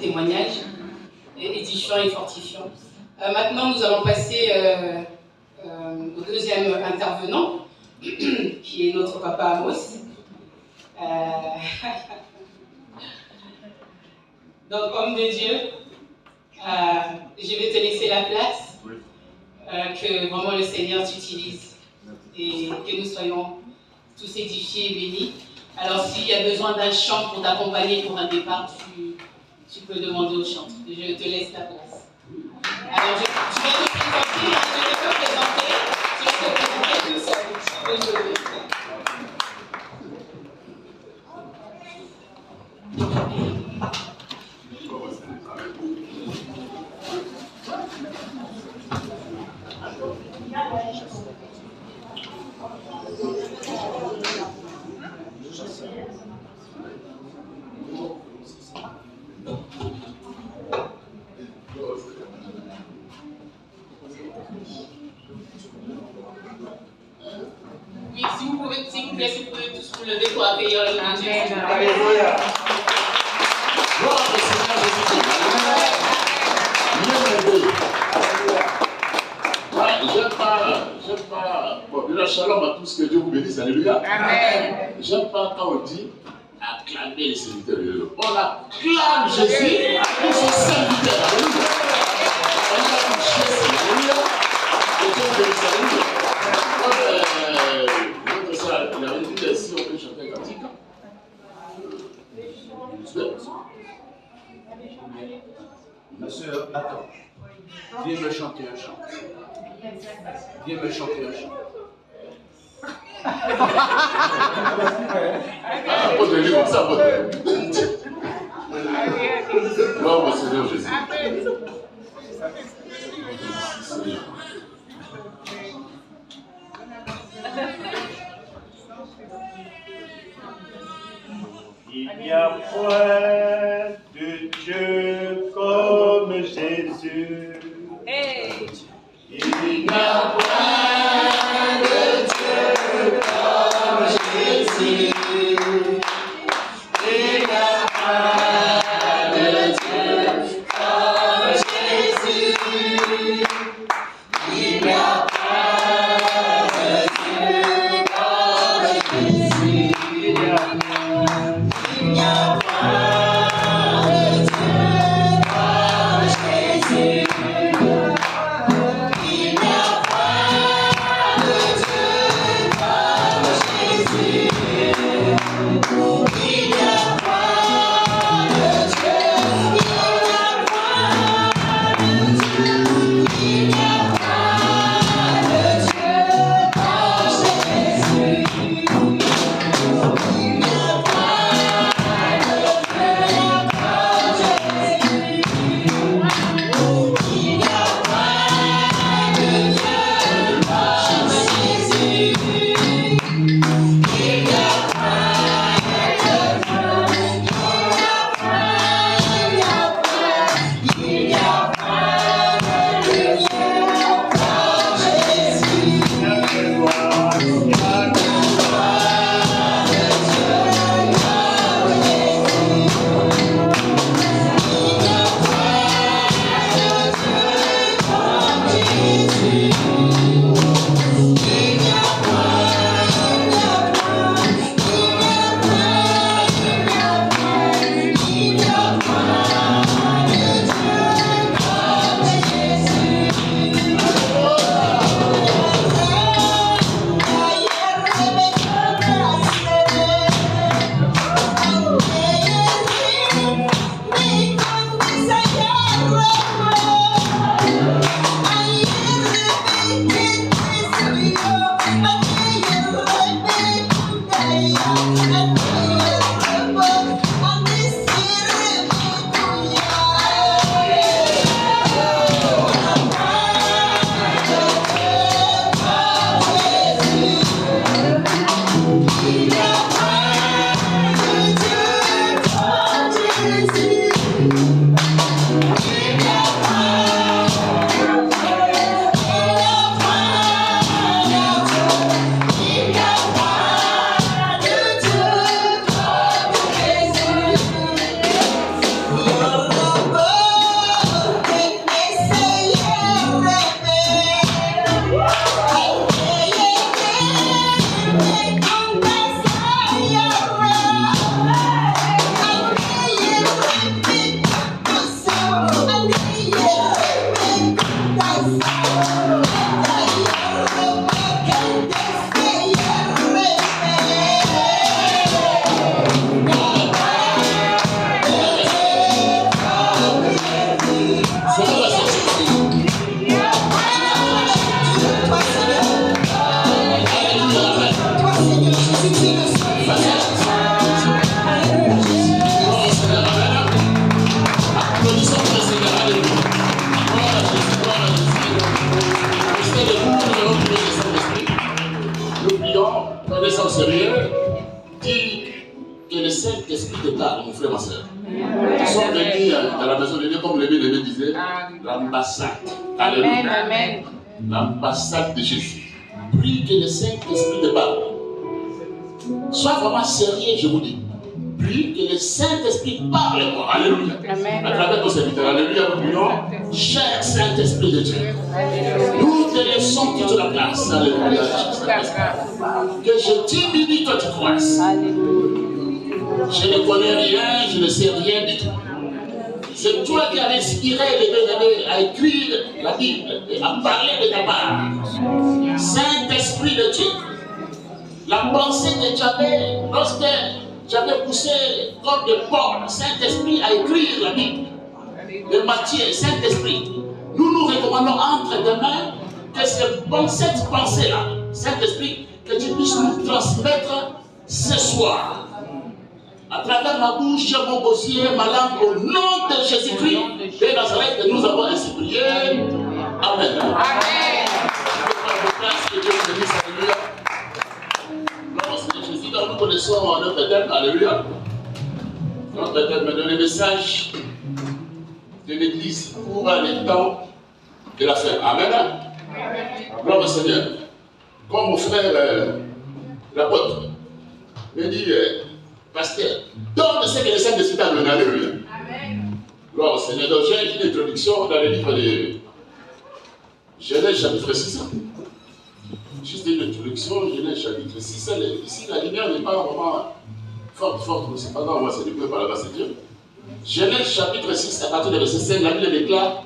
témoignages édifiants et fortifiants. Maintenant, nous allons passer au deuxième intervenant, qui est notre papa Amos. Donc, homme de Dieu, je vais te laisser la place, que vraiment le Seigneur t'utilise et que nous soyons tous édifiés et bénis. Alors, s'il y a besoin d'un chant pour t'accompagner pour un départ, tu peux demander au chanteur. Je te laisse la place. Alors, tu vas te présenter, je vais te présenter, tu vas te présenter tout seul. Oui, s'il vous plaît, si vous pouvez tous vous lever pour accueillir le nom de Jésus. Alléluia. Gloire au Seigneur Jésus-Christ. J'aime pas. Bon, déjà, shalom à tous, que Dieu vous bénisse. Alléluia. Amen. J'aime pas quand on dit acclamer les serviteurs de Dieu. On acclame Jésus pour son serviteur. Alléluia. On acclame Jésus. Alléluia. Et Dieu vous bénisse. Alléluia. Notre soeur, il avait dit si on peut chanter un cantique. Monsieur, attends. Viens me chanter un chant. Viens me chanter un chant. Apôtre de lui comme ça, apôtre. Gloire au Seigneur Jésus. Il n'y a point de Dieu comme Jésus. Il n'y a point de Dieu comme Jésus. Il n'y a point de Dieu comme Jésus. Il n'y a point de Dieu comme Jésus. Il n'y a point. Il n'y a pas de Dieu comme Jésus. Il n'y a pas de Dieu comme Jésus. Il n'y a pas te parle, mon frère, ma soeur. Nous sommes venus dans la maison de Dieu, comme le bien-aimé disait, l'ambassade. Alléluia. Amen. L'ambassade de Jésus. Prie que le Saint-Esprit te parle. Sois vraiment sérieux, je vous dis. Prie que le Saint-Esprit parle moi. Alléluia. Amen. À travers nos serviteurs. Alléluia. Nous prions. Cher Saint-Esprit de Dieu. Nous te laissons toute la place. Alléluia. Que je diminue toi tu croisses. Je ne connais rien, je ne sais rien du tout. C'est toi qui as inspiré les bien-aimés à écrire la Bible et à parler de ta part. Saint-Esprit de Dieu, la pensée que tu avais lorsque tu avais poussé comme de Paul, Saint-Esprit, à écrire la Bible de Matthieu, Saint-Esprit, nous nous recommandons entre tes mains que cette pensée-là, Saint-Esprit, que tu puisses nous transmettre ce soir. À travers ma bouche, mon gosier, ma langue, au nom de Jésus-Christ de Nazareth, que nous avons ainsi prié. Amen. Amen. Que Dieu vous bénisse. Alléluia. Lorsque Jésus, nous connaissons notre Éternel. Alléluia. Notre Éternel me donne le message de l'Église pour les temps de la fin. Amen. Gloire au Seigneur. Comme mon frère, l'apôtre, me dit, pasteur, donne ce que le Saint-Esprit t'a donné. Alléluia. Amen. Gloire au Seigneur. Donc j'ai une introduction dans le livre de Genèse chapitre 6. Juste une introduction, Genèse chapitre 6. Ici, la lumière n'est pas vraiment forte, mais c'est pas grave, moi c'est du peu par là-bas, c'est Dieu. Genèse chapitre 6, à partir du verset 5, la Bible déclare: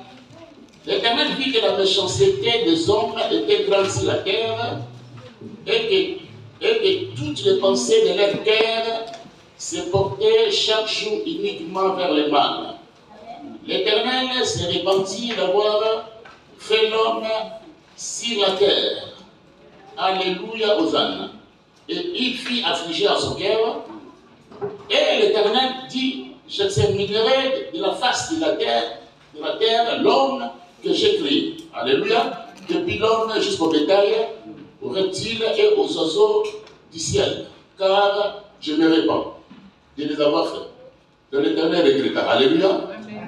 l'Éternel vit que la méchanceté des hommes était grande sur la terre et que toutes les pensées de leur cœur se portaient chaque jour uniquement vers le mal. L'Éternel se répandit d'avoir fait l'homme sur la terre. Alléluia, Hosanna. Et il fit affliger à son cœur. Et l'Éternel dit: j'exterminerai de la face de la terre l'homme que j'ai créé. Alléluia. Depuis l'homme jusqu'au bétail, aux reptiles et aux oiseaux du ciel. Car je me répands de les avoir fait. De l'Éternel regretta. Alléluia.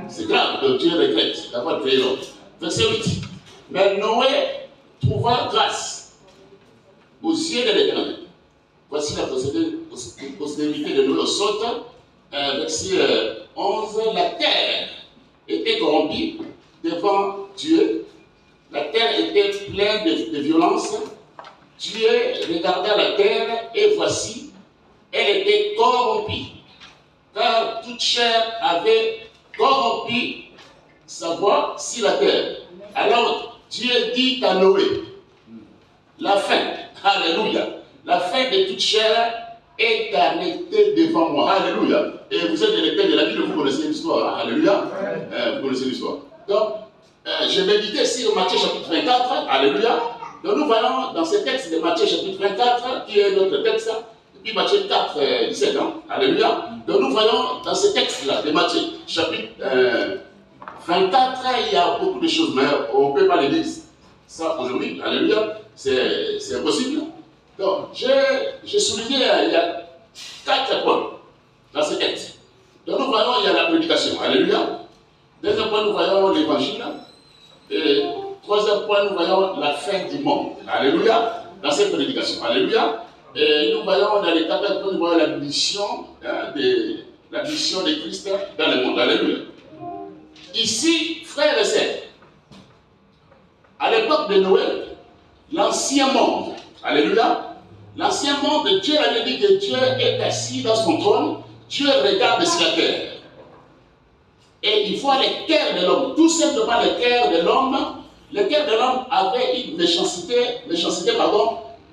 C'est grave, donc Dieu regrette d'avoir créé l'homme. Verset 8. Mais Noé trouva grâce aux yeux de l'Éternel. Voici la postérité de Noé au saute. Verset 11. La terre était corrompue devant Dieu. La terre était pleine de violence. Dieu regarda la terre et voici, elle était corrompue. Car toute chair avait corrompu sa voix sur la terre. Alors Dieu dit à Noé: la fin, alléluia, la fin de toute chair est arrêtée devant moi. Alléluia. Et vous êtes des lecteurs de la Bible, vous connaissez l'histoire. Alléluia. Vous connaissez l'histoire. Donc, je méditais sur Matthieu chapitre 24. Alléluia. Donc nous voyons dans ce texte de Matthieu chapitre 24, qui est notre texte, et puis Matthieu 4, 17. Alléluia. Donc nous voyons dans ce texte-là de Matthieu chapitre 24, il y a beaucoup de choses, mais on ne peut pas les dire ça aujourd'hui. Alléluia. C'est impossible. Donc j'ai souligné, il y a 4 points dans ce texte. Donc nous voyons, il y a la prédication. Alléluia. Deuxième point, nous voyons l'évangile. Et troisième point, nous voyons la fin du monde. Alléluia. Dans cette prédication. Alléluia. Et nous voyons dans les 4 points, nous voyons la mission de Christ dans le monde. Alléluia. Ici, frères et sœurs, à l'époque de Noé, l'ancien monde, alléluia, l'ancien monde, Dieu avait dit que Dieu est assis dans son trône, Dieu regarde sur la terre. Et il voit le cœur de l'homme, tout simplement le cœur de l'homme. Le cœur de l'homme avait une méchanceté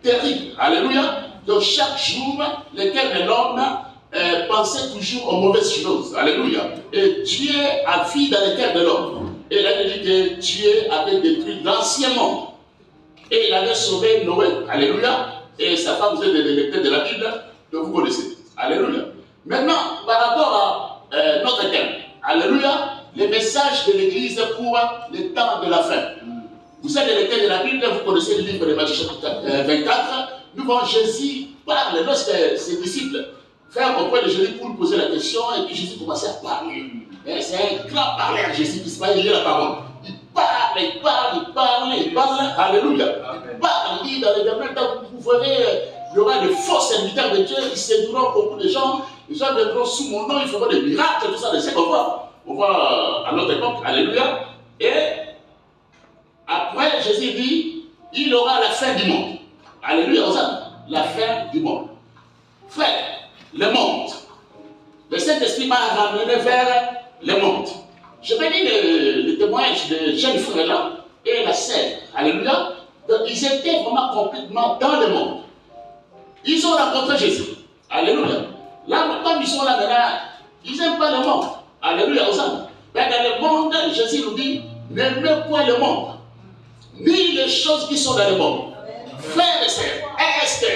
terrible. Alléluia. Donc chaque jour, le cœur de l'homme pensait toujours aux mauvaises choses. Alléluia. Et Dieu a vu dans le cœur de l'homme. Et il a dit que Dieu avait détruit l'ancien monde. Et il avait sauvé Noé. Alléluia. Et sa femme, vous êtes des lecteurs de la Bible, donc vous connaissez. Alléluia. Maintenant, par rapport à notre thème, alléluia, les messages de l'Église pour le temps de la fin. Vous êtes des lecteurs de la Bible, vous connaissez le livre de Matthieu chapitre 24. Nous voyons Jésus parle lorsque ses disciples faire auprès de Jésus pour lui poser la question, et puis Jésus commençait à parler. C'est un grand parleur, Jésus qui se passe, il lit la parole. Il parle, il parle, il parle, il parle. Alléluia. Il parle, il dit dans les derniers temps, vous verrez, il y aura de faux serviteurs de Dieu, ils séduiront beaucoup de gens. Les gens viendront sous mon nom, ils feront des miracles, tout ça, c'est ce qu'on voit. On voit à notre époque, alléluia. Et après, Jésus dit, il aura la fin du monde. Alléluia, la fin du monde. Frère, le monde. Le Saint-Esprit m'a ramené vers le monde. Je vais dire le témoignage de jeunes frères là et la sœur. Alléluia. Donc, ils étaient vraiment complètement dans le monde. Ils ont rencontré Jésus. Alléluia. Là, comme ils sont là maintenant, ils n'aiment pas le monde. Alléluia. Mais dans le monde, Jésus nous dit, n'aimez point le monde, ni les choses qui sont dans le monde. Frères et sœurs, est-ce que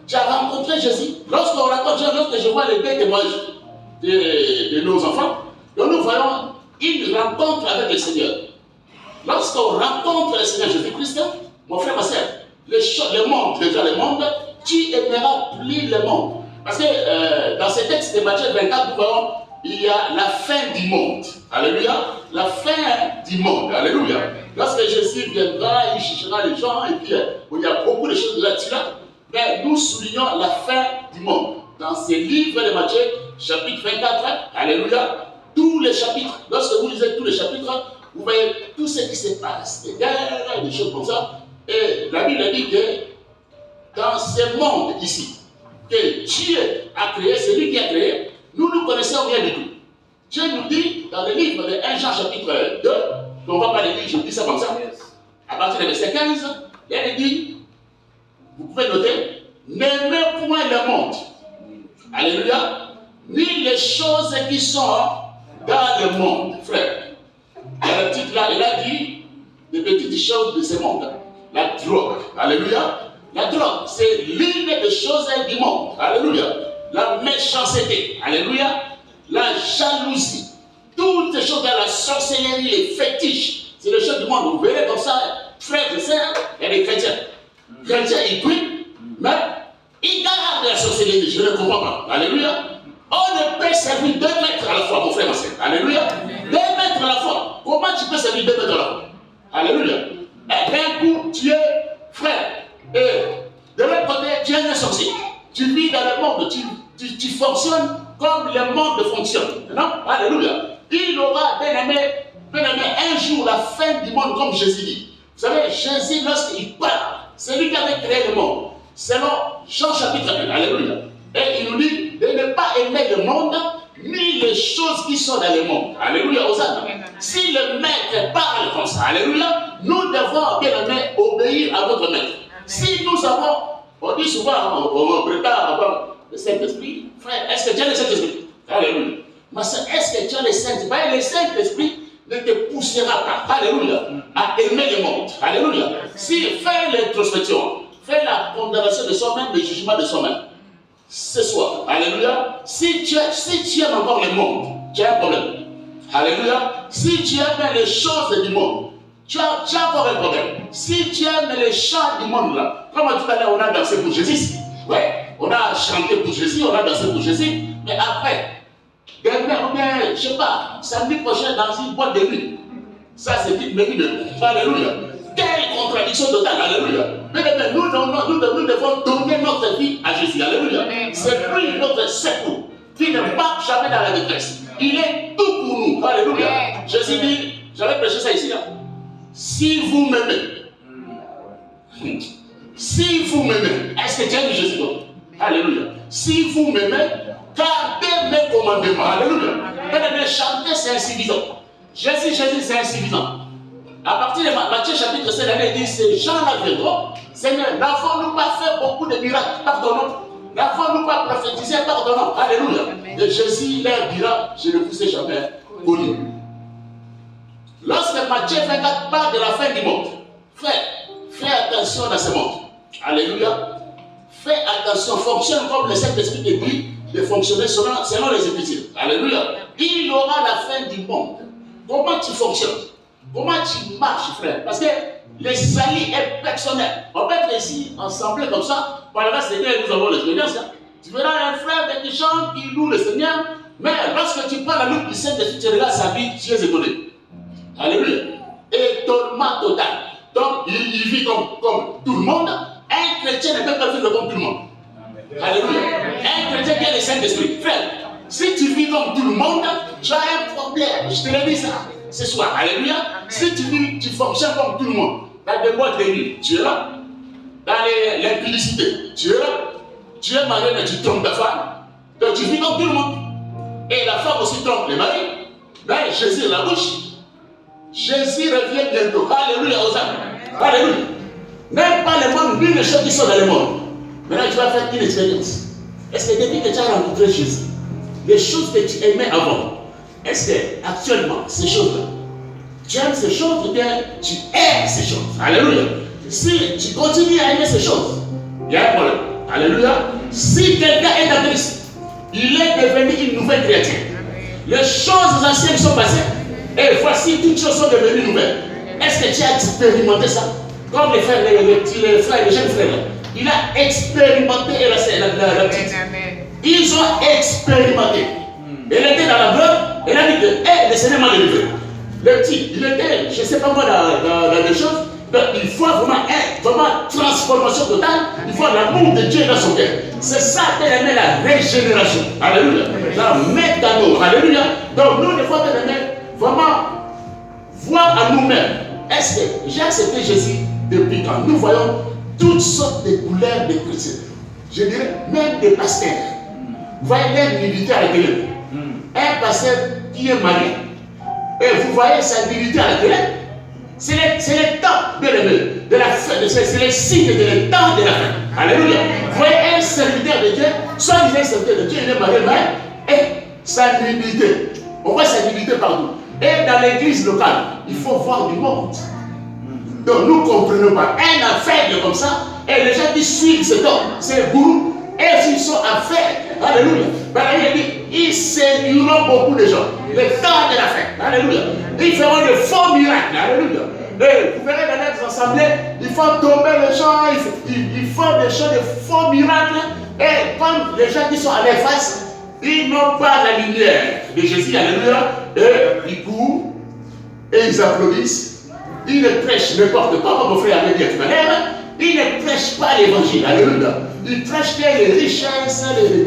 tu as rencontré Jésus? Lorsqu'on rencontre Jésus, lorsque je vois les deux témoignages de nos enfants, donc nous voyons une rencontre avec le Seigneur. Lorsqu'on rencontre le Seigneur Jésus-Christ, mon frère, ma soeur, le monde, déjà le monde, tu aimeras plus le monde. Parce que dans ce texte de Matthieu 24, nous voyons, il y a la fin du monde. Alléluia. La fin du monde. Alléluia. Lorsque Jésus viendra, il cherchera les gens, et puis il y a beaucoup de choses là-dessus. Mais nous soulignons la fin du monde. Dans ce livre de Matthieu, chapitre 24, alléluia, tous les chapitres, lorsque vous lisez tous les chapitres, vous voyez tout ce qui se passe, des guerres, des choses comme ça. Et la Bible dit que dans ce monde ici, que Dieu a créé, c'est lui qui a créé, nous ne connaissons rien du tout. Dieu nous dit dans le livre de 1 Jean chapitre 2, on ne va pas le lire, je dis ça comme ça, à partir du verset 15, il dit, vous pouvez noter, n'aimez point le monde, alléluia, ni les choses qui sont dans le monde, frère. Et le titre là, il a dit des petites choses de ce monde, la drogue, alléluia. La drogue, c'est l'une des choses du monde, alléluia. La méchanceté, alléluia. La jalousie, toutes ces choses dans la sorcellerie, les fétiches, c'est les choses du monde. Vous verrez comme ça, frères et sœurs, il y a des chrétiens. Chrétiens, ils prient, mais ils gardent la sorcellerie, je ne comprends pas. Alléluia. On ne peut servir 2 maîtres à la fois, mon frère, ma sœur. Alléluia. 2 maîtres à la fois. Comment tu peux servir 2 maîtres à la fois? Alléluia. Et d'un coup, tu es frère. Et de l'autre côté, tu es un sorcier. Tu vis dans le monde, tu fonctionnes comme le monde fonctionne. Non? Alléluia. Il aura, bien aimé, un jour la fin du monde, comme Jésus dit. Vous savez, Jésus, lorsqu'il parle, c'est lui qui avait créé le monde. Selon Jean chapitre 1. Alléluia. Et il nous dit de ne pas aimer le monde, ni les choses qui sont dans le monde. Alléluia. Si le maître parle comme ça, alléluia, nous devons, bien aimé, obéir à votre maître. Si nous avons, on dit souvent, on prépare avoir le Saint-Esprit, frère, est-ce que tu as le Saint-Esprit? Alléluia. Ma soeur, est-ce que tu as le Saint-Esprit? Le Saint-Esprit ne te poussera pas, alléluia, à aimer le monde. Alléluia. Si fais l'introspection, fais la condamnation de soi-même, le jugement de soi-même. Ce soir, alléluia. Si tu aimes encore le monde, tu as un problème. Alléluia. Si tu aimes les choses du monde, tu as encore un problème. Si tu aimes les chants du monde là, comme tout à l'heure on a dansé pour Jésus, ouais, on a chanté pour Jésus, on a dansé pour Jésus, mais après, demain ou bien, je ne sais pas, samedi prochain dans une boîte de nuit, ça c'est une mérite de alléluia. Quelle contradiction totale, alléluia. Mais nous devons donner notre vie à Jésus, alléluia. C'est lui notre secours, qui ne marche jamais dans la détresse. Il est tout pour nous, alléluia. Jésus dit, j'avais prêché ça ici, là. Si vous m'aimez, est-ce que tu aimes Jésus? Alléluia. Si vous m'aimez, gardez mes commandements. Alléluia. Mais chanter, c'est insuffisant. Jésus, c'est insuffisant. À partir de Matthieu chapitre 7, il dit, ces gens-là viendront. Seigneur, n'avons-nous pas fait beaucoup de miracles? Pardonnons. N'avons-nous pas prophétisé? Pardonnons. Alléluia. Et Jésus leur dira, je ne vous ai jamais connu. Lorsque Matthieu 24 parle de la fin du monde, frère, fais attention dans ce monde. Alléluia. Fais attention, fonctionne comme le Saint-Esprit te dit de fonctionner selon les Épîtres. Alléluia. Il aura la fin du monde. Comment tu fonctionnes? Comment tu marches, frère? Parce que le salut est personnel. On peut être ici, ensemble comme ça, par la grâce de Dieu, nous avons l'expérience. Tu verras un frère qui chante, qui loue le Seigneur, mais lorsque tu prends la loupe du Saint-Esprit, tu regardes sa vie, tu es étonné. Alléluia. Étonnement total. Donc, il vit comme tout le monde. Un chrétien ne peut pas vivre comme tout le monde. Alléluia. Un chrétien qui a le Saint-Esprit. Frère, si tu vis comme tout le monde, tu as un problème. Je te le dis ça ce soir. Alléluia. Si tu fonctionnes comme tout le monde, dans des boîtes de nuit, tu es là. Dans l'impudicité, tu es là. Tu es marié, mais tu trompes ta femme. Donc tu vis comme tout le monde. Et la femme aussi trompe les maris. Mais Jésus la bouche. Jésus revient bientôt. Alléluia aux âmes. Alléluia. Même pas le monde, ni les choses qui sont dans le monde. Maintenant, tu vas faire une expérience. Est-ce que depuis que tu as rencontré Jésus, les choses que tu aimais avant, est-ce que actuellement, ces choses-là, tu aimes ces choses ou bien tu aimes ces choses? Alléluia. Si tu continues à aimer ces choses, il y a un problème. Alléluia. Si quelqu'un est dans Christ, il est devenu une nouvelle créature. Les choses anciennes sont passées et voici toutes choses sont devenues nouvelles. Est-ce que tu as expérimenté ça? Comme les frères, les jeunes frères, il a expérimenté et la petite. Ils ont expérimenté. Elle était dans la veuve, elle a dit que le Seigneur m'a délivré. Le petit, il était, je ne sais pas moi, dans les choses. Donc, il faut vraiment transformation totale. Il faut l'amour de Dieu dans son cœur. C'est ça qu'elle aimait la régénération. Alléluia. La métano. Alléluia. Donc, nous, des fois, on aime vraiment voir à nous-mêmes. Est-ce que j'ai accepté Jésus depuis quand nous voyons toutes sortes de couleurs de chrétiens? Je dirais même des pasteurs. Vous voyez les militaires à la télé. Un pasteur qui est marié. Et vous voyez sa militaire à la télé. C'est le temps, bien aimé, de la fin, c'est le signe de le temps de la fin. Alléluia. Vous voyez un serviteur de Dieu, soit il est un serviteur de Dieu, il est marié, mais et sa nullité. On voit sa nullité partout. Et dans l'église locale, il faut voir du monde. Donc nous ne comprenons pas. Un affaire comme ça, et les gens qui suivent cet homme, c'est gourou, et s'ils sont à faire, alléluia. Ben, il dit, ils séduiront beaucoup de gens. Le temps de la fin, alléluia. Ils feront de faux miracles, alléluia. Et vous verrez dans les assemblées, ils font tomber les gens, ils font des choses de faux miracles. Et comme les gens qui sont à leur face, ils n'ont pas la lumière de Jésus, alléluia. Et ils courent, et ils applaudissent. Ils ne prêchent n'importe quoi, comme mon frère avait dit tout à l'heure. Ils ne prêchent pas l'évangile, alléluia. Ils prêchent les richesses,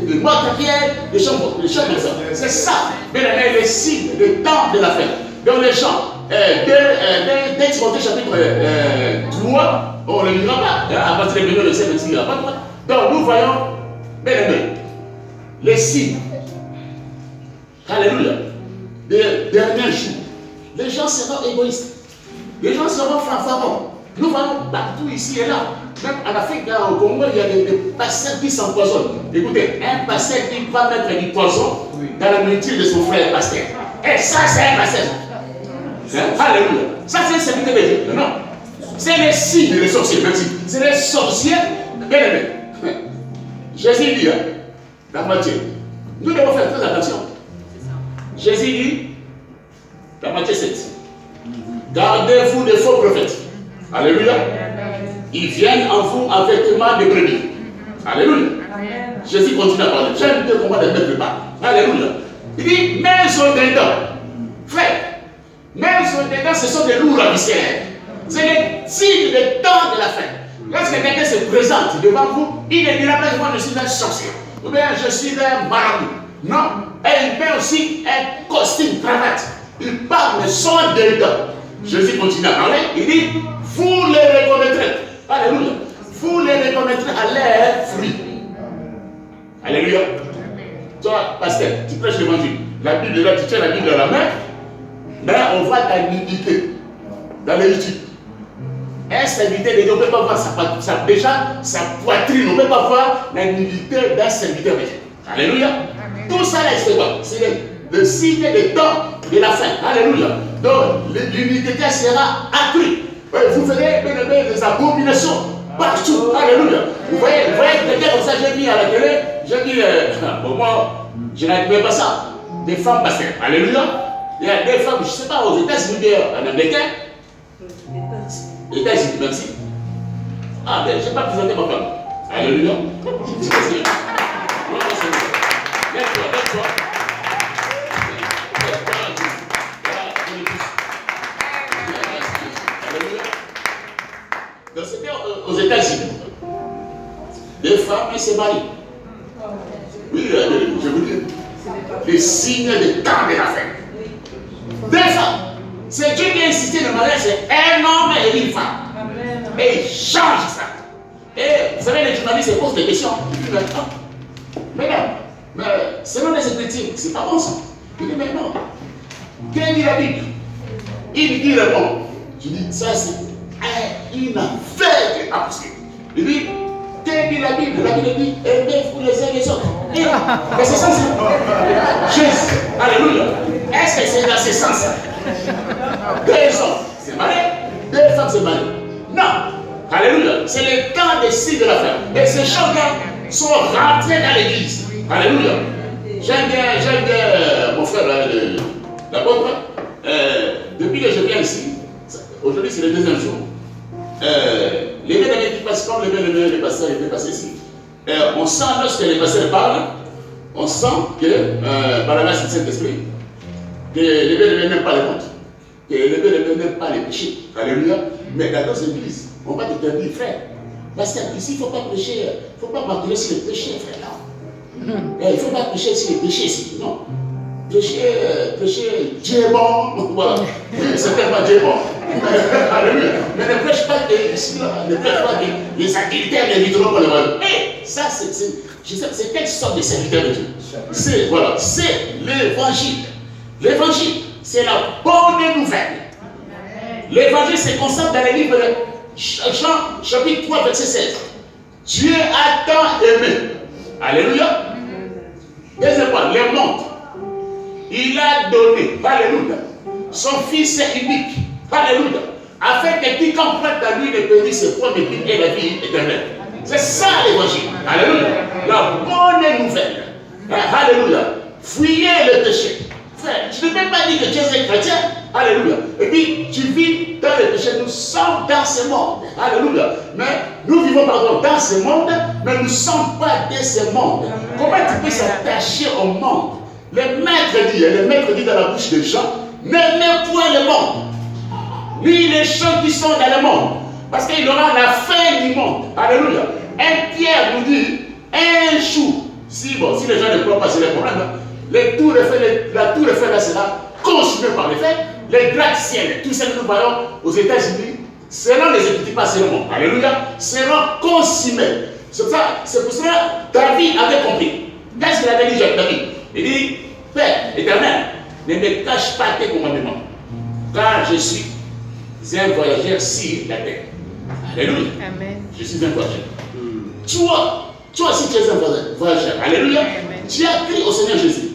les matériels, les choses comme ça. C'est ça, les signes, le temps de la fin. Donc les gens, dès Timothée chapitre 3, on ne le lira pas. À partir de Bénin, le 7, il n'y a pas de quoi. Donc nous voyons, bien aimés, les signes. Alléluia. Des derniers jours. Les gens seront égoïstes. Les gens seront fanfarons. Nous voyons partout ici et là. Même en Afrique, au Congo, il y a des pasteurs qui s'empoisonnent. Écoutez, un pasteur qui va mettre du poison dans la nourriture de son frère pasteur. Et ça, c'est un pasteur. Alléluia. Ça, c'est un serviteur de Dieu. Non. C'est les signes des sorciers. Merci. C'est les sorciers. Bien aimés. Jésus dit, la moitié. Nous devons faire très attention. Jésus dit, la moitié 7. Gardez-vous des faux prophètes. Alléluia. Ils viennent en vous en vêtements de brebis. Alléluia. Jésus continue à parler. J'aime bien comment les mettre pas. Alléluia. Il dit, mais sur des dents. Frère, même sur des dents, ce sont des loups ravisseurs. C'est les signes des temps de la fin. Lorsque quelqu'un se présente devant vous, il ne dira pas que moi je suis un sorcier. Ou bien je suis un marabout. Non. Et il met aussi un costume, cravate. Il parle de son dedans. Jésus continue à parler. Il dit, vous les reconnaîtrez. Alléluia. Vous les reconnaîtrez à leurs fruits. Alléluia. Toi, pasteur, tu prêches l'évangile. La Bible est là, tu tiens la Bible à la main. Mais on voit ta nudité dans les YouTube. Un serviteur de Dieu ne peut pas voir sa poitrine, on ne peut pas voir la nudité d'un serviteur de Dieu. Alléluia. Tout ça là, c'est quoi? C'est le signe des temps de la fin. Alléluia. Donc, l'unité sera accrue. Vous verrez des abominations partout. Alléluia. Vous voyez quelqu'un comme ça, j'ai mis à la télé, j'ai dit, bon, moi, je n'admets pas ça. Des femmes passées. Alléluia. Il y a des femmes, je ne sais pas, aux États-Unis, en Amérique. États-Unis, merci. Ah, mais je n'ai pas présenté ma femme. Alléluia. Lève-toi. Donc c'était aux États-Unis. Des femmes se marient. Oui, je vous dis. Les signes de temps de la fin. Deux femmes. C'est Dieu qui a insisté le mariage, c'est un homme et une femme. Et il change ça. Et vous savez, les journalistes se posent des questions. Ils disent, mesdames, mais selon les Écritures, c'est pas bon ça. Il dit, mais non. Qu'est-ce dit la Bible? Il dit répond. Je dis, ça c'est une affaire qui est impossible. Il dit, qu'est-ce dit la Bible? La Bible dit, aimez-vous les uns les autres. Mais c'est ça, c'est Jésus. Alléluia. Est-ce que c'est dans ce sens? Deux hommes c'est marié, deux femmes c'est marié. Non. Alléluia. C'est le temps des signes de la fin. Et ces gens-là sont rentrés dans l'église. Alléluia. J'aime bien mon frère, l'apôtre. Depuis que je viens ici, aujourd'hui c'est le deuxième jour. Les mêmes années qui passent, comme les pasteurs étaient passés ici. On sent, lorsque les pasteurs parlent, on sent que, par la grâce du Saint-Esprit, que les bébés n'aiment pas les hontes, que les bébés n'aiment pas les péchés. Alléluia. Mais dans nos églises, on va te dire, frère, parce qu'ici, il ne faut pas prêcher, il ne faut pas marquer sur les péchés, frère. Non. Il ne faut pas prêcher sur les péchés ici. Non. Prêcher, Dieu est bon. Voilà. C'est tellement Dieu est bon. Alléluia. Mais ne prêche pas que ici, ne prêche pas que les activités mériteront pour le royaume. Et ça, c'est quelle sorte de serviteur de Dieu? C'est l'évangile. L'évangile, c'est la bonne nouvelle. L'évangile se concentre dans les livres de Jean, chapitre 3, verset 16. Dieu a tant aimé. Alléluia. Deuxième point, le monde. Il a donné, alléluia, son fils unique, alléluia, afin que quiconque croit à lui ne périsse point, mais qu'il ait la vie éternelle. C'est ça l'évangile. Alléluia. La bonne nouvelle. Alléluia. Fuyez le péché. Frère, je ne peux pas dire que tu es chrétien. Alléluia. Et puis, tu vis dans le péché. Nous sommes dans ce monde. Alléluia. Mais nous vivons, pardon, dans ce monde, mais nous ne sommes pas de ce monde. Comment tu peux s'attacher au monde? Le maître dit dans la bouche des gens, n'aimez point le monde, ni les gens qui sont dans le monde, parce qu'il aura la fin du monde. Alléluia. Un Pierre nous dit, un jour, si les gens ne croient pas, c'est le problème. La tour Eiffel là sera consumée par les feux. Les gratte-ciel, tout ce que nous voyons aux États-Unis, selon les Écritures, pas seulement, alléluia, seront consumés. C'est pour cela que David avait compris. Qu'est-ce qu'il avait dit, David? Il dit, Père éternel, ne me cache pas tes commandements, car je suis un voyageur sur la terre. Alléluia. Amen. Je suis un voyageur. Toi aussi tu es un voyageur. Alléluia. Amen. Tu as crié au Seigneur Jésus.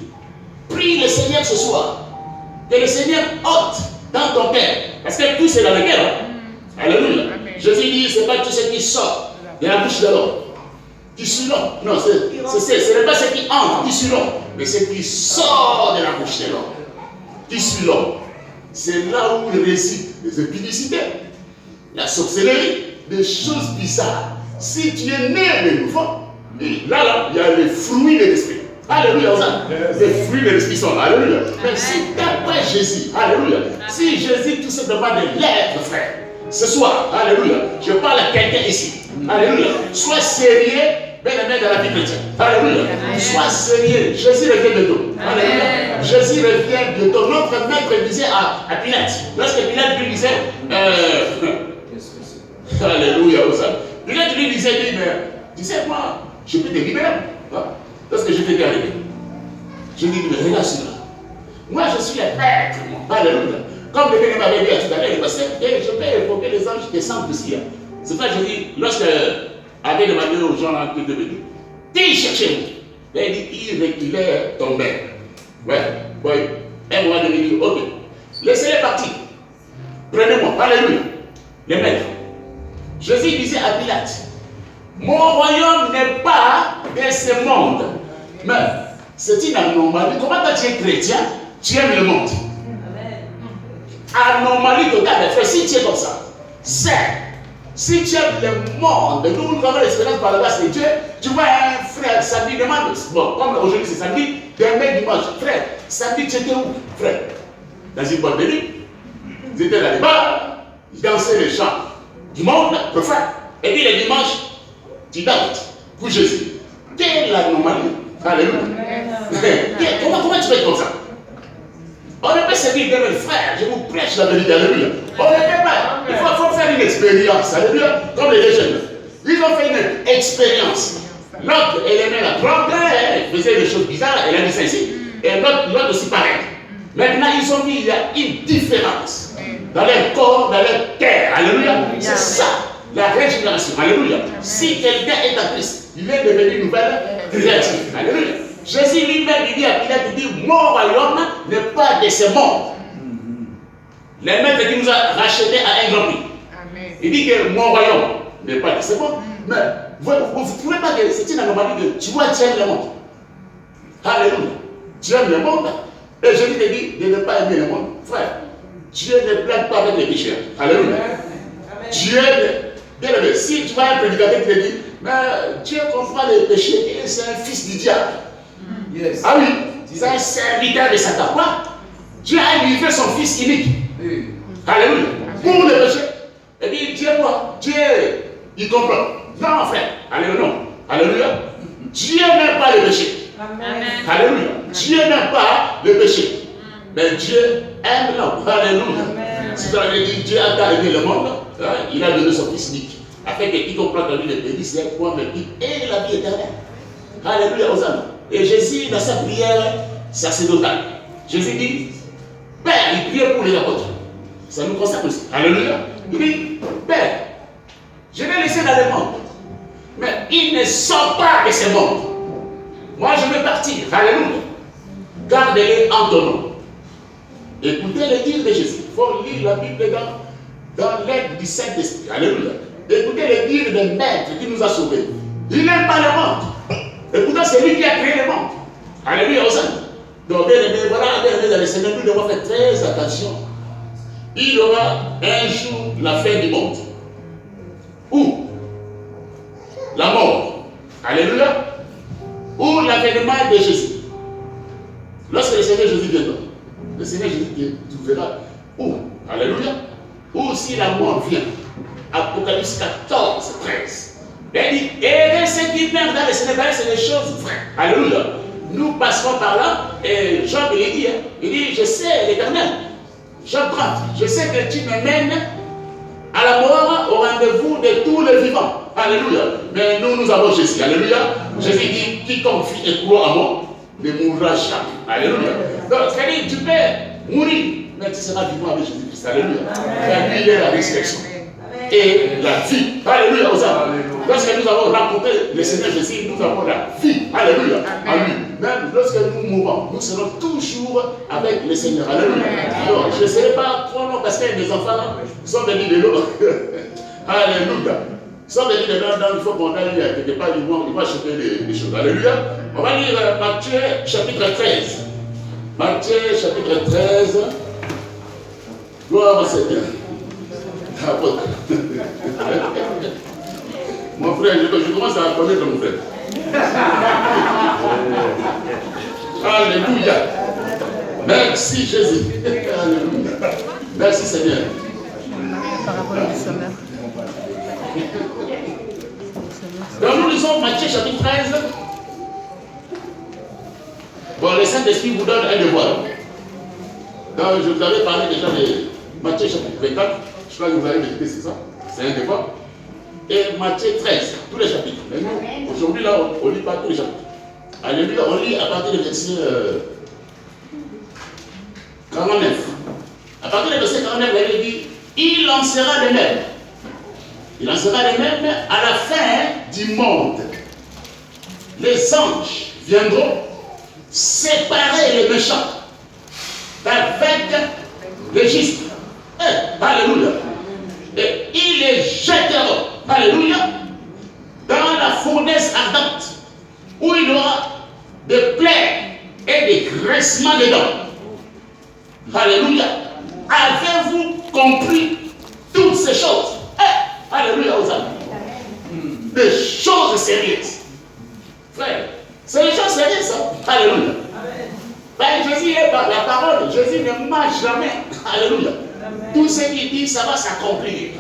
Prie le Seigneur ce soir. Que le Seigneur ôte dans ton cœur. Parce que tout c'est dans le cœur. Hein? Alléluia. Amen. Jésus dit, ce n'est pas tout ce qui sort de la bouche de l'homme qui suit l'homme. Non, ce n'est pas ce qui entre qui suit l'homme, mais ce qui sort de la bouche de l'homme qui suit l'homme. C'est là où il réside les impudicités, la sorcellerie, des choses bizarres. Si tu es né de nouveau, là, il y a les fruits de l'esprit. Alléluia. Les fruits de l'esprit sont là. Alléluia. Mais si tu n'as pas Jésus, alléluia. Si Jésus tout simplement de l'être, frère, ce soir, alléluia, je parle à quelqu'un ici. Alléluia. Sois sérieux, bien-aimé dans la vie chrétienne. Alléluia. Sois sérieux. Jésus revient bientôt. Alléluia. Jésus revient bientôt. Notre maître disait à Pilate, lorsque Pilate lui disait, alléluia, Pilate lui disait, mais tu sais, moi, je peux te libérer. Lorsque je t'ai arrivé, je lui dis, mais regarde cela. Moi, je suis un maître. Alléluia. Comme le Père m'avait dit à tout à l'heure, il je peux évoquer les anges qui descendent ici. C'est ça que je dis, lorsque avait demandé aux gens qui étaient venus, qui cherchez-vous? Il dit, il reculait tomber. Ouais. Un moment donné, il dit, ok, laissez-les partir. Prenez-moi. Alléluia. Les maîtres. Jésus disait à Pilate, mon royaume n'est pas de ce monde. Mais c'est une anomalie. Comment tu es chrétien, tu aimes le monde? Anomalie totale. Frère, si tu es comme ça, Si tu aimes le monde, nous avons l'expérience par la grâce de Dieu, tu vois un frère, samedi, demande, bon, comme aujourd'hui c'est samedi, demain dimanche, frère, samedi tu étais où, frère? Dans une boîte de nuit. Ils étaient dans les bars, ils dansaient les chants du monde, frère. Et puis le dimanche, tu danses pour Jésus. Quelle anomalie. Alléluia. Comment tu fais comme ça? On ne peut se dire, mes frères, je vous prêche la vérité, alléluia. On ne peut pas. Il faut faire une expérience, alléluia. Comme les jeunes. Ils ont fait une expérience. L'autre, elle aimait la trompe, elle faisait des choses bizarres, elle a dit ça ici. Et l'autre aussi pareil. Maintenant, ils ont dit, il y a une différence dans leur corps, dans leur terre. Alléluia. C'est ça, la régénération. Alléluia. Si quelqu'un est en Christ, il est devenu une nouvelle créature. Alléluia. Jésus lui-même, il dit à Pilate, il dit, mon royaume n'est pas de ce monde. Le maître qui nous a rachetés à un grand prix. Il dit que mon royaume n'est pas de ce monde. Mais vous ne trouvez pas que c'est une anomalie que tu vois, tu aimes le monde. Alléluia. Tu aimes le monde. Et Jésus te dit de ne pas aimer le monde. Frère, Dieu ne blague pas avec les pécheurs. Alléluia. Dieu, bien aimé, si tu vois un prédicateur qui te dit, mais Dieu comprend les péchés et c'est un fils du diable. Yes. Ah oui, c'est un serviteur de Satan. Quoi? Dieu a livré son fils unique. Alléluia. Pour les péchés. Et puis Dieu quoi? Dieu, il comprend. Non, frère. Alléluia. Non. Alléluia. Dieu n'aime pas le péché. Amen. Alléluia. Dieu n'aime pas le péché. Mais Dieu aime l'homme. Alléluia. Si vous avez dit Dieu a tant aimé le monde, hein, il a donné son fils unique. Afin que quiconque croit en lui ne périsse, c'est quoi mais et la vie éternelle. Alléluia aux âmes. Et Jésus, dans sa prière sacerdotale, Jésus dit, Père, il priait pour les apôtres. Ça nous concerne aussi. Alléluia. Il dit, Père, je vais laisser dans le monde. Mais ils ne sont pas de ce monde. Moi, je vais partir. Alléluia. Gardez-les en ton nom. Écoutez les dires de Jésus. Il faut lire la Bible dans l'aide du Saint-Esprit. Alléluia. Écoutez les dires de Maître qui nous a sauvés. Il n'aime pas le monde. Et pourtant, c'est lui qui a créé le monde. Alléluia, aux âmes. Donc, bien aimé, voilà, bien aimé, dans le Seigneur, nous devons faire très attention. Il y aura un jour la fin du monde. Où? La mort. Alléluia. Ou l'avènement de Jésus. Lorsque le Seigneur Jésus viendra, le Seigneur Jésus tu verras où? Alléluia. Ou si la mort vient. Apocalypse 14, 13. Il dit, et ceux qui meurent dans le Seigneur, c'est des choses vraies. Alléluia. Nous passerons par là, et Jean il dit, je sais l'Éternel. Jean 30, je sais que tu me mènes à la mort au rendez-vous de tous les vivants. Alléluia. Mais nous avons Jésus. Alléluia. Jésus dit, quiconque vit et croit en moi ne mourra jamais. Alléluia. Donc, c'est-à-dire, tu peux mourir, mais tu seras vivant avec Jésus-Christ. Alléluia. Et lui, il est la résurrection. Et la vie. Alléluia aux âmes. Lorsque nous avons rencontré le Seigneur Jésus, nous avons la vie. Alléluia. En lui. Même lorsque nous mourons, nous serons toujours avec le Seigneur. Alléluia. Alors, je ne serai pas trop long parce que mes enfants sont venus de l'eau. Alléluia. Ils sont venus de l'eau, il faut qu'on aille quelque part, ils vont acheter des choses. Alléluia. On va lire Matthieu chapitre 13. Matthieu chapitre 13. Gloire au Seigneur. Mon frère, je commence à connaître mon frère. Alléluia. Merci Jésus. Alléluia. Merci Seigneur. Donc nous lisons Matthieu chapitre 13. Bon, le Saint-Esprit vous donne un devoir. Donc je vous avais parlé déjà de Matthieu chapitre 24. Je crois que vous allez méditer, c'est ça. C'est un devoir. Et Matthieu 13, tous les chapitres. Mais nous, aujourd'hui, là, on ne lit pas tous les chapitres. Alléluia, on lit à partir du verset 49. À partir du verset 49, il dit, il lancera les mêmes. Il lancera les mêmes à la fin du monde. Les anges viendront séparer les méchants avec les justes. Alléluia. Et ils les jetteront. Alléluia. Dans la fournaise ardente, où il y aura des plaies et des graissements dedans. Alléluia. Avez-vous compris toutes ces choses? Alléluia aux âmes. Des choses sérieuses. Frère, c'est des choses sérieuses, ça. Alléluia. Ben, Jésus est par la parole. Jésus ne marche jamais. Alléluia. Tout ce qu'il dit, ça va s'accomplir.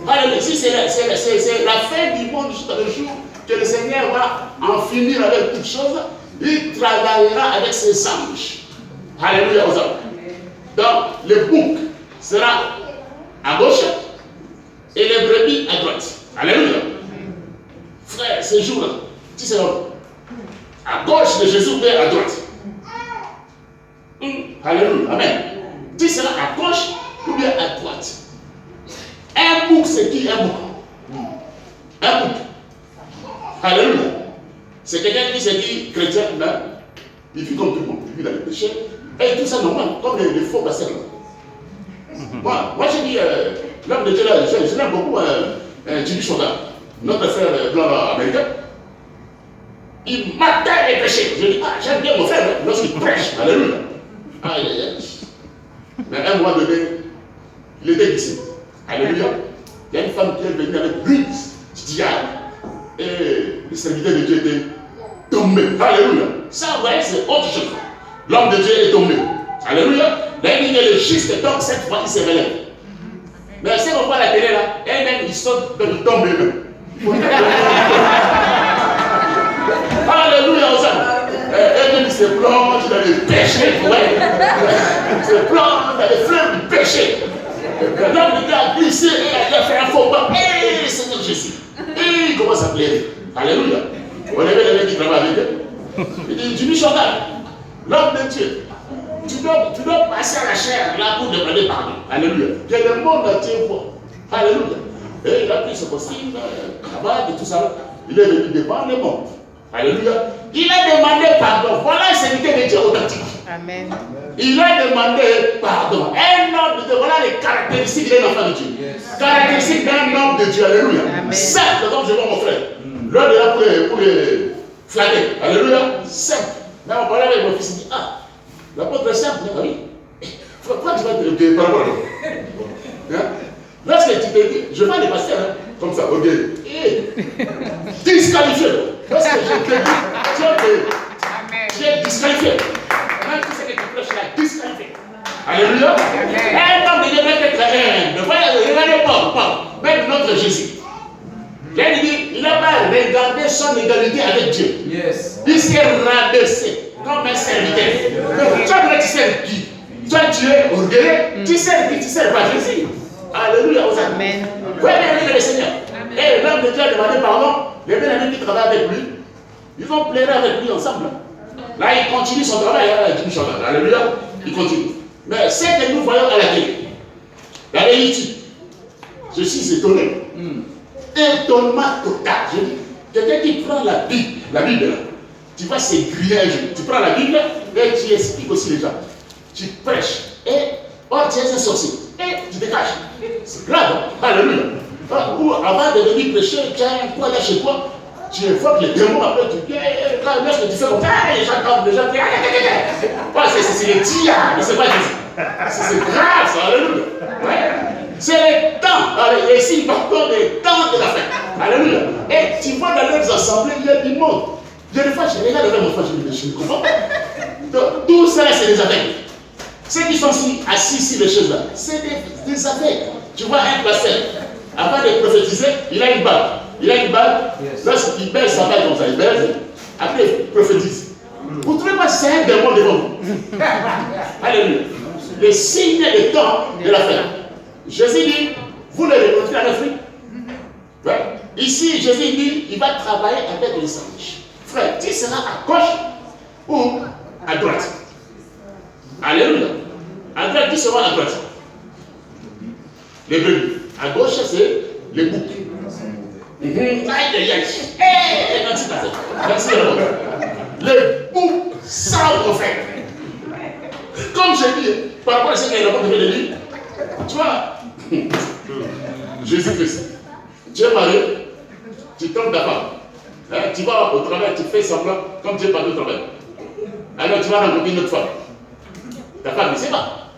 Alléluia. Si c'est la fin du monde jusqu'à le jour que le Seigneur va en finir avec toutes choses, il travaillera avec ses anges. Alléluia aux âmes. Donc, le bouc sera à gauche et les brebis à droite. Alléluia. Frère, ce jour-là, tu seras à gauche de Jésus et à droite. Alléluia. Amen. Tu seras à gauche ou bien à droite. Un bouc, c'est qui un bouc? Un bouc. Alléluia. C'est quelqu'un qui se dit chrétien, mais il vit comme tout le monde. Il vit dans le péché. Et tout ça normal, comme les faux pasteurs. Moi j'ai dit, l'homme de Dieu là, je l'aime beaucoup, Jimmy Chonga, notre frère blanc américain. Il m'attaque les péchés. Je dis, j'aime bien mon frère lorsqu'il prêche. Alléluia. Mais à un moment donné, il était ici. Alléluia. Il y a une femme qui est venue avec Ruth diable. Et le serviteur de Dieu était tombé. Alléluia. Ça, vous voyez, c'est autre chose. L'homme de Dieu est tombé. Alléluia. Là, il est le juste, donc cette fois, il se relève. Mais si on voit la télé là, elle-même, il saute, donc il tombe même. Alléluia aux âmes. Elle-même, il se plonge dans les péchés. Vous voyez. Il se plonge dans les fleurs du péché. L'homme de Dieu a glissé et il a fait un faux pas. Et Seigneur Jésus. Et il commence à pleurer. Alléluia. On avait les mecs qui travaillent avec eux. Il dit, Jimmy Chonga, l'homme de Dieu, tu dois passer à la chair là pour demander pardon. Alléluia. Que le monde entier voit. Alléluia. Et il a pris ce costume, cravate et tout ça. Il est venu devant le monde. Alléluia. Il a demandé pardon. Voilà un serviteur de Dieu authentique. Amen. Il a demandé pardon. Un homme de Dieu. Voilà les caractéristiques d'un enfant de Dieu. Yes. Caractéristiques d'un homme de Dieu. Alléluia. Simple, comme je vois mon frère. L'homme est là pour les flatter. Alléluia. Simple. Mais on parlait avec mon fils. Il dit, l'apôtre est simple. Oui. Pourquoi tu vas te par rapport à hein? Lorsque tu te dis, je vais les passer comme ça, ok. Disqualifié. Lorsque je te dis, tu es disqualifié. Même si c'est que tu prêches là, disqualifié. Alléluia. Un homme de Dieu doit être humble. Regardez pas. Même notre Jésus. Il dit, il n'a pas regardé son égalité avec Dieu. Yes. Il s'est rabaissé comme un serviteur. Toi, tu sers qui? Toi, tu es orgueilleux. Tu sers qui? Tu sers pas Jésus. Alléluia. Amen. Vous voyez bien le Seigneur. Et l'homme de Dieu a demandé pardon. Les bien-aimés qui travaillent avec lui, ils ont pleuré avec lui ensemble. Là, il continue son travail. Alléluia. Il continue. Mais ce que nous voyons à la télé, la réalité, je suis étonné. Étonnement total. Je dis, quelqu'un qui prend la Bible là, tu vas s'écrire un jour. Tu prends la Bible et tu expliques aussi les gens. Tu prêches. Et tu es un sorcier. Et tu te caches. C'est grave. Alléluia. Ou avant de venir prêcher, tu as un poids là chez toi. Tu évoques les démons, après tu viens, lorsque tu fais comme ça, les gens tombent, les gens crient. C'est les diables, c'est pas Jésus. C'est grave ça, alléluia. Ouais. C'est les temps, les signes partants des temps de la fin. Alléluia. Et tu vois dans leurs assemblées, il y a du monde. Il y a des fois, je regarde avec mon frère, je me comprends pas. Donc, tout ça, c'est des aveugles. Ceux qui sont assis sur les choses là, c'est des aveugles. Tu vois un pasteur, avant de prophétiser, il a une bague. Il a une bague, lorsqu'il baisse sa bague comme ça, il baisse, après il prophétise. Vous ne trouvez pas que c'est un démon devant vous? Alléluia. Les signes des temps de la fin. Jésus dit, vous le rencontrez en Afrique. Ouais. Ici, Jésus dit, il va travailler avec les anges. Frère, tu seras à gauche ou à droite? Alléluia. À droite, tu seras à droite. Les brebis. À gauche, c'est les boucs. Les boucs sans prophète. Comme je dis, par rapport à ce qu'il y a dans le livre, tu vois, Jésus-Christ, tu es marié, tu tombes ta femme. Tu vas au travail, tu fais semblant, comme tu n'es pas au travail. Alors tu vas rencontrer une autre femme. Ta femme ne sait pas.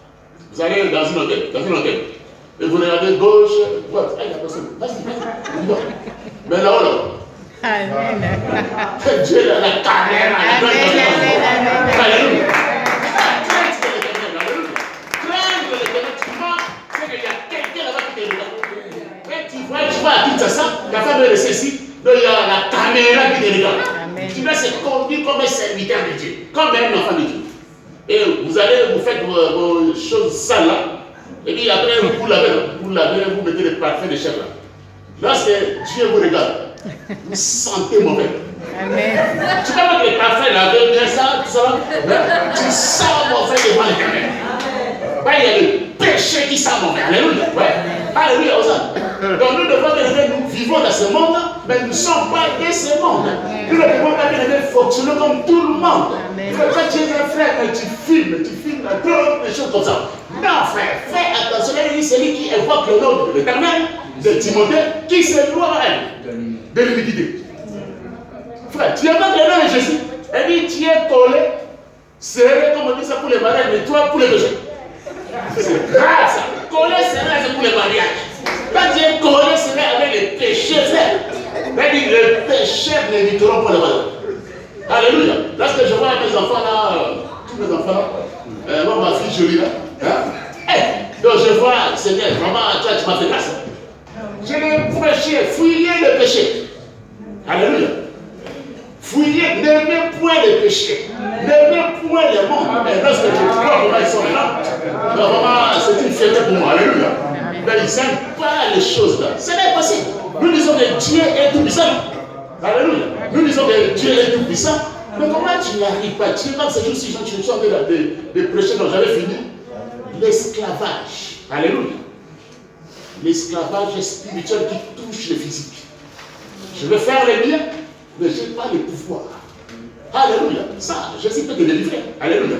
Vous allez dans une hôtel, Et vous regardez gauche, droite. Ah, il y a personne. Vas-y, vas-y. Mais là-haut, là. Amen. Dieu, la caméra. Alléluia. Craindre l'éternel, tu vois, c'est qu'il y a quelqu'un là-bas qui te regarde. Et tu vois à Kinshasa, la femme de ceci, donc il y a la caméra qui te regarde. Tu dois se conduire comme un serviteur de Dieu, comme un enfant de Dieu. Et vous allez, vous faites vos choses sales là, et puis après vous lavez, vous mettez le parfum de chef là. Lorsque Dieu vous regarde, vous sentez mauvais. Amen. Tu peux mettre les parfums là, bien ça, tout ça, tu sens mauvais devant l'Éternel. Il y a le péché qui sent mauvais. Alléluia. Ouais. Alléluia. Donc nous devons bien, nous vivons dans ce monde, mais nous ne sommes pas de ce monde. Nous ne pouvons pas bien fonctionner comme tout le monde. Quand tu es un frère, tu filmes des choses comme ça. Non, frère, fais attention. Il dit celui qui évoque le nom de l'Éternel, de Timothée, qui s'éloigne de l'iniquité. Frère, tu évoques le nom de Jésus, et dit tu es collé, serré, comme on dit ça pour les mariages, mais toi pour les péchés. C'est grave ça. Collé, serré, c'est pour les mariages. Quand tu es collé, serré avec les péchés, frère, il dit les péchés n'éviteront pas le malheur. Alléluia. Lorsque je vois mes enfants là, tous mes enfants, ma fille jolie là, donc je vois, Seigneur, vraiment, toi tu m'as fait grâce. Je vais prêcher, fouiller le péché. Alléluia. Fouiller, n'aimez point les péchés, n'aimez point les mondes. Et lorsque je vois comment ils sont là, vraiment, c'est une fierté pour moi. Alléluia. Mais ils n'aiment pas les choses là. Ce n'est pas possible. Nous disons que Dieu est tout puissant. Alléluia. Nous disons que Dieu est tout puissant. Mais comment tu n'y arrives pas? Tu es comme ces jours-ci, je suis en train de prêcher, donc j'avais fini. L'esclavage. Alléluia. L'esclavage spirituel qui touche le physique. Je veux faire les biens, mais je n'ai pas le pouvoir. Alléluia. Ça, Jésus peut te délivrer. Alléluia.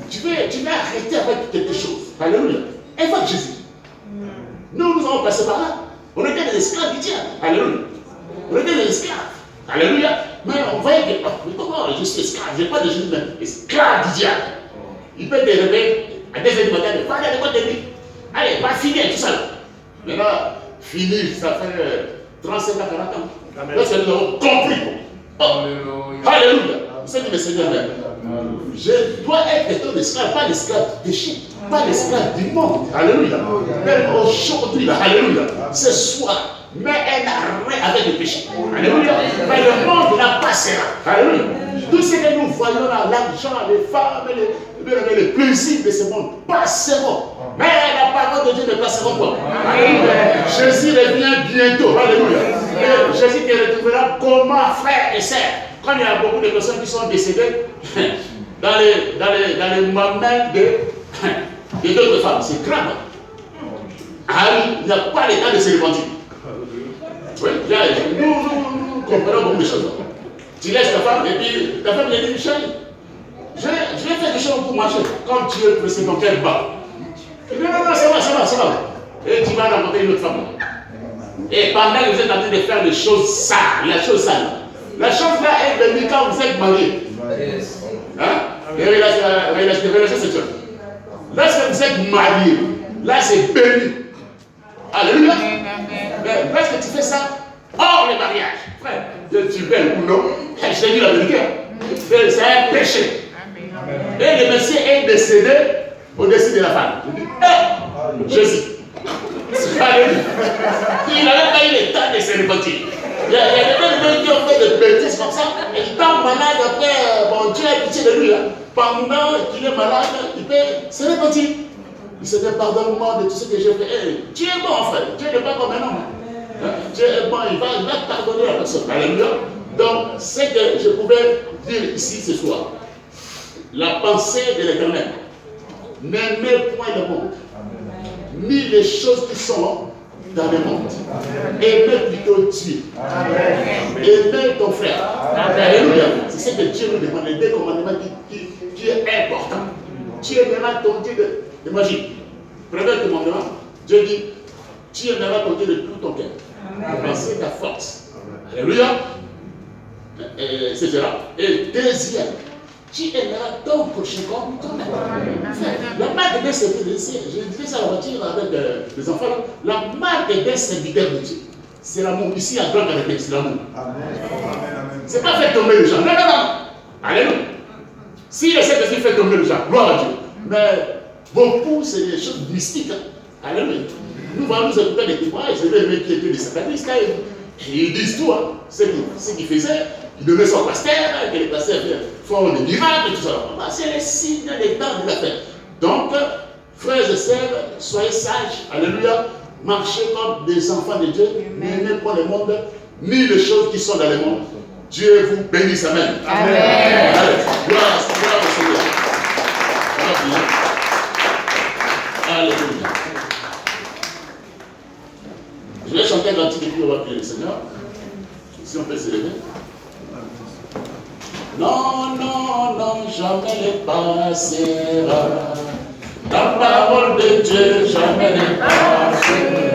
Tu veux arrêter avec quelque chose. Alléluia. Évoque Jésus. Nous avons passé par là. On était des esclaves du diable. Alléluia. On était des esclaves. Alléluia. Mais on voyait que, mais comment je suis esclave? Je n'ai pas de Jésus, mais esclave du diable. Il peut te réveiller à 2h du matin, pas aller de quoi te dire. Allez, pas finir tout ça. Maintenant, finir, ça fait 35 à 40 ans. Lorsque nous avons compris. Oh. Alléluia. Vous savez, mais Seigneur, je dois être un esclave, pas l'esclave du péché, pas l'esclave du monde. Alléluia. Mais aujourd'hui, alléluia, ce soir, mets un arrêt avec le péché. Alléluia. Mais le monde là passera. Alléluia. Tout ce que nous voyons là, l'argent, les femmes, les plaisirs de ce monde passeront. Mais la parole de Dieu ne passera pas. Alléluia. Jésus revient bientôt. Alléluia. Et Jésus te retrouvera comment, frère et sœur. Quand il y a beaucoup de personnes qui sont décédées dans les mamelles de d'autres femmes, c'est grave. Ah oui, il n'y a pas le temps de se repentir. Oui, nous comprenons beaucoup de choses. Tu laisses ta femme et puis ta femme lui dit, chérie, je vais faire des choses pour manger. Comme tu es pressé, ton cœur bat. Il dit, non, c'est va. Et tu vas rencontrer une autre femme. Et pendant que vous êtes en train de faire des choses sales, la chose sale, la chose là est venue quand vous êtes mariés. Hein? Les relations sexuelles. Lorsque vous êtes mariés, là c'est béni. Alléluia. Mais lorsque tu fais ça, hors le mariage, frère, tu belle ou non, je t'ai dit la vérité, c'est un péché. Et le monsieur est décédé au-dessus de la femme. Je dis, Jésus. Alléluia. Il n'avait pas eu le temps de se repentir. Il y a des gens qui ont fait des bêtises comme ça, et il tombe malade après, bon Dieu a pitié de lui. Hein. Pendant qu'il est malade, il peut se repentir. Il se dit, pardonne-moi de tout ce que j'ai fait. Hey, Dieu est bon, frère. Dieu n'est pas comme un homme. Dieu est bon, il va pardonner la personne. Alléluia. Donc, c'est que je pouvais dire ici ce soir. La pensée de l'Éternel. N'aimez point le monde, ni les choses qui sont dans le monde. Aimez plutôt Dieu. Aimez ton frère. Alléluia. C'est ce que Dieu nous demande. Les deux commandements qui est important. Tu aimeras ton Dieu de magie. Premier commandement, Dieu dit, tu aimeras ton Dieu de tout ton cœur. C'est ta force. Alléluia. Etc. Et deuxième, tu aimeras ton prochain comme toi-même. La marque d'un serviteur, je disais ça à la voiture avec des enfants, la marque d'un serviteur de Dieu, c'est l'amour. Ici, en grand caractère, c'est l'amour. C'est pas faire tomber les gens. Non, non, non. Alléluia. Si le Saint-Esprit fait tomber les gens, gloire à Dieu. Mais beaucoup, c'est des choses mystiques. Hein. Alléluia. Nous voyons nous écouter des témoignages, c'est des mecs qui étaient des satanistes. Ils disent tout, hein. Ce qu'ils faisaient. Ils donnaient son pasteur, que les pasteurs font des miracles, tout ça. C'est les signes des temps de la fête. Donc, frères et sœurs, soyez sages. Alléluia. Marchez comme des enfants de Dieu. N'aimez pas le monde, ni les choses qui sont dans le monde. Dieu vous bénisse. Amen. Amen. Allez, gloire au Seigneur. Alléluia. Je vais chanter un cantique et puis on va prier le Seigneur. Si on peut se lever. Non, non, non, jamais ne passera. La parole de Dieu jamais ne passera.